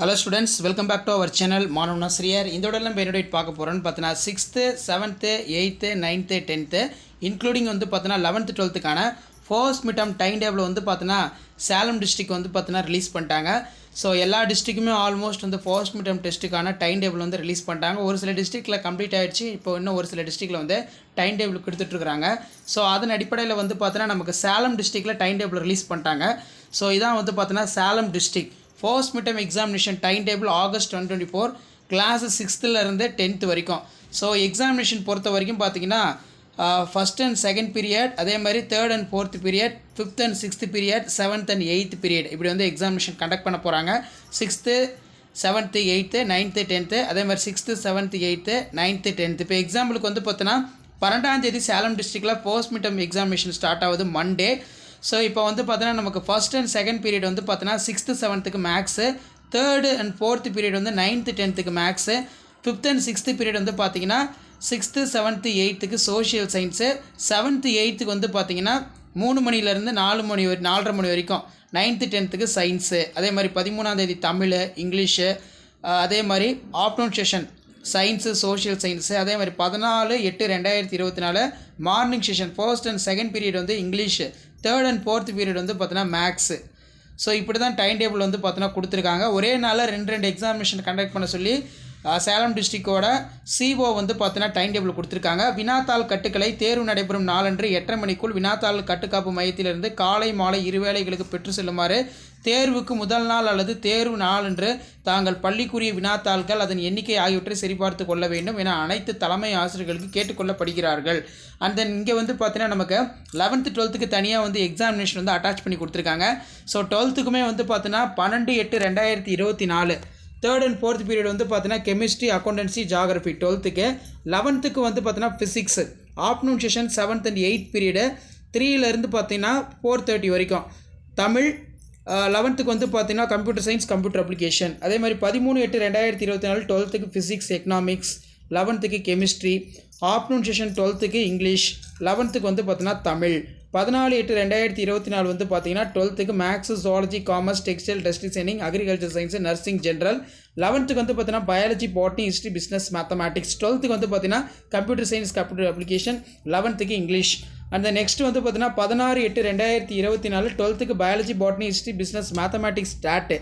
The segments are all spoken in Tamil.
Hello students, welcome back to our channel Manav Nasriyar. இந்த இடத்துல நம்ம என்னோட பார்க்க போறோம்னு பார்த்தனா 6th, 7th, 8th, 9th, 10th including வந்து பார்த்தனா 11th, 12th கான ஃபர்ஸ்ட் மிட்டம் டைம் டேபிள் வந்து பார்த்தனா சேலம் டிஸ்ட்ரிக்ட் வந்து பார்த்தனா ரிலீஸ் பண்ணிட்டாங்க. ஸோ எல்லா டிஸ்ட்ரிக்ட்டுமே ஆல்மோஸ்ட் வந்து ஃபர்ஸ்ட் மிட்டம் டெஸ்ட்டுக்கான டைம் டேபிள் வந்து ரிலீஸ் பண்ணிட்டாங்க. ஒரு சில டிஸ்ட்ரிக்ட்டில் கம்ப்ளீட் ஆகிடுச்சு. இப்போ இன்னும் ஒரு சில டிஸ்ட்ரிக்ட்டில் வந்து டைம் டேபிள் கொடுத்துட்ருக்குறாங்க. ஸோ அதன் அடிப்படையில் வந்து பார்த்தனா நமக்கு சேலம் டிஸ்ட்ரிக்ட்டில் டைம் டேபிள் ரிலீஸ் பண்ணிட்டாங்க. ஸோ இதான் வந்து பார்த்தனா Salem district first midterm examination time table August 2024 class 6th tenth வரைக்கும். ஸோ எக்ஸாமினேஷன் பொறுத்த வரைக்கும் பார்த்தீங்கன்னா ஃபஸ்ட் அண்ட் செகண்ட் பீரியட், அதே மாதிரி third and fourth period, 5th and 6th period, 7th and 8th period இப்படி வந்து எக்ஸாமினேஷன் கண்டக்ட் பண்ண போகிறாங்க. 6th, 7th, 8th, 9th, 10th, அதே மாதிரி 6th, 7th, 8th, 9th, 10th. இப்போ எக்ஸாம்பிளுக்கு வந்து பார்த்தோன்னா 12ஆம் தேதி சேலம் டிஸ்ட்ரிக்டில் ஃபர்ஸ்ட் மிட்டம் எக்ஸாமினேஷன் ஸ்டார்ட் ஆகுது மண்டே. ஸோ இப்போ வந்து பார்த்தோன்னா நமக்கு ஃபஸ்ட் அண்ட் செகண்ட் பீரியட் வந்து பார்த்தோன்னா 6th, 7th maths, third and fourth period வந்து 9th, 10th maths, 5th and 6th period வந்து பார்த்தீங்கன்னா 6th, 7th, 8th social science, 7th, 8th வந்து பார்த்தீங்கன்னா 3 மணிலேருந்து 4:30 மணி வரைக்கும் 9th, 10th சயின்ஸு. அதே மாதிரி 13ஆம் தேதி தமிழ், இங்கிலீஷு, அதே மாதிரி afternoon session science, social science. அதே மாதிரி 14/8/2024 morning session first and second period வந்து English, third and fourth period வந்து பார்த்தோன்னா மேக்ஸு. ஸோ இப்படி தான் டைம் டேபிள் வந்து பார்த்தோன்னா கொடுத்துருக்காங்க. ஒரே நாளில் ரெண்டு எக்ஸாமினேஷன் கண்டக்ட் பண்ண சொல்லி சேலம் டிஸ்ட்ரிக்டோட சிஓ வந்து பார்த்தோன்னா டைம் டேபிள் கொடுத்துருக்காங்க. வினாத்தாள் கட்டுக்களை தேர்வு நடைபெறும் நாளன்று 8:30 மணிக்குள் வினாத்தாள் கட்டுக்காப்பு மையத்திலிருந்து காலை மாலை இருவேளைகளுக்கு பெற்று செல்லுமாறு, தேர்வுக்கு முதல் நாள் அல்லது தேர்வு நாளன்று தாங்கள் பள்ளிக்குரிய வினாத்தாள்கள் அதன் எண்ணிக்கை ஆகியவற்றை சரிபார்த்து கொள்ள வேண்டும் என அனைத்து தலைமை ஆசிரியர்களுக்கு கேட்டுக்கொள்ளப்படுகிறார்கள். அண்ட் தென் இங்கே வந்து பார்த்தீங்கன்னா நமக்கு 11th, 12th தனியாக வந்து எக்ஸாமினேஷன் வந்து அட்டாச் பண்ணி கொடுத்துருக்காங்க. ஸோ 12th வந்து பார்த்தீங்கன்னா 12/8/2024 தேர்ட் அண்ட் ஃபோர்த் பீரியட் வந்து பார்த்தீங்கன்னா chemistry, accountancy, geography 12th. 11th வந்து பார்த்தீங்கன்னா physics, afternoon session 7th and 8th period 3லேருந்து பார்த்தீங்கன்னா 4:30 வரைக்கும். தமிழ் 11th வந்து பார்த்தீங்கன்னா கம்ப்யூட்டர் சயின்ஸ், கம்ப்யூட்டர் அப்ளிகேஷன். அதே மாதிரி 13/8/2024 12th physics, economics, 11th chemistry, afternoon session 12th English, 11th வந்து பார்த்தீங்கன்னா தமிழ். 14/8/2024 வந்து பார்த்தீங்கன்னா 12th maths, zoology, commerce, textile, test designing, agriculture science, nursing general. 11th வந்து பார்த்தீங்கன்னா biology, botany, history, business, mathematics. 12th வந்து பார்த்தீங்கன்னா computer science, computer application, 11th English. அந்த நெக்ஸ்ட் வந்து பார்த்தீங்கன்னா 16/8/2024 12th biology, botany, history, business, mathematics, stat.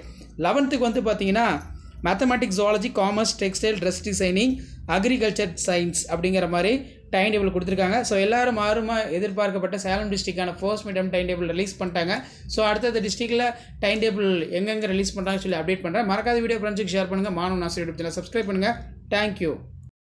11th வந்து பார்த்தீங்கன்னா mathematics, zoology, commerce, textile, dress designing, agriculture science அப்படிங்கிற மாதிரி டைம் டேபிள் கொடுத்துருக்காங்க. ஸோ எல்லாரும் எதிர்பார்க்கப்பட்ட சேலம் டிஸ்ட்ரிக்டான first midterm time table release பண்ணிட்டாங்க. ஸோ அடுத்தது டிஸ்ட்ரிக்டில் டைம் டேபிள் எங்கெங்கே ரிலீஸ் பண்ணுறாங்கன்னு சொல்லி அப்டேட் பண்ணுறேன். மறக்காத வீடியோ ஃப்ரெண்ட்ஸுக்கு ஷேர் பண்ணுங்கள். மாணவ நாசர் யூடியூப் சேனல் சப்ஸ்கிரைப் பண்ணுங்கள். தேங்க்யூ.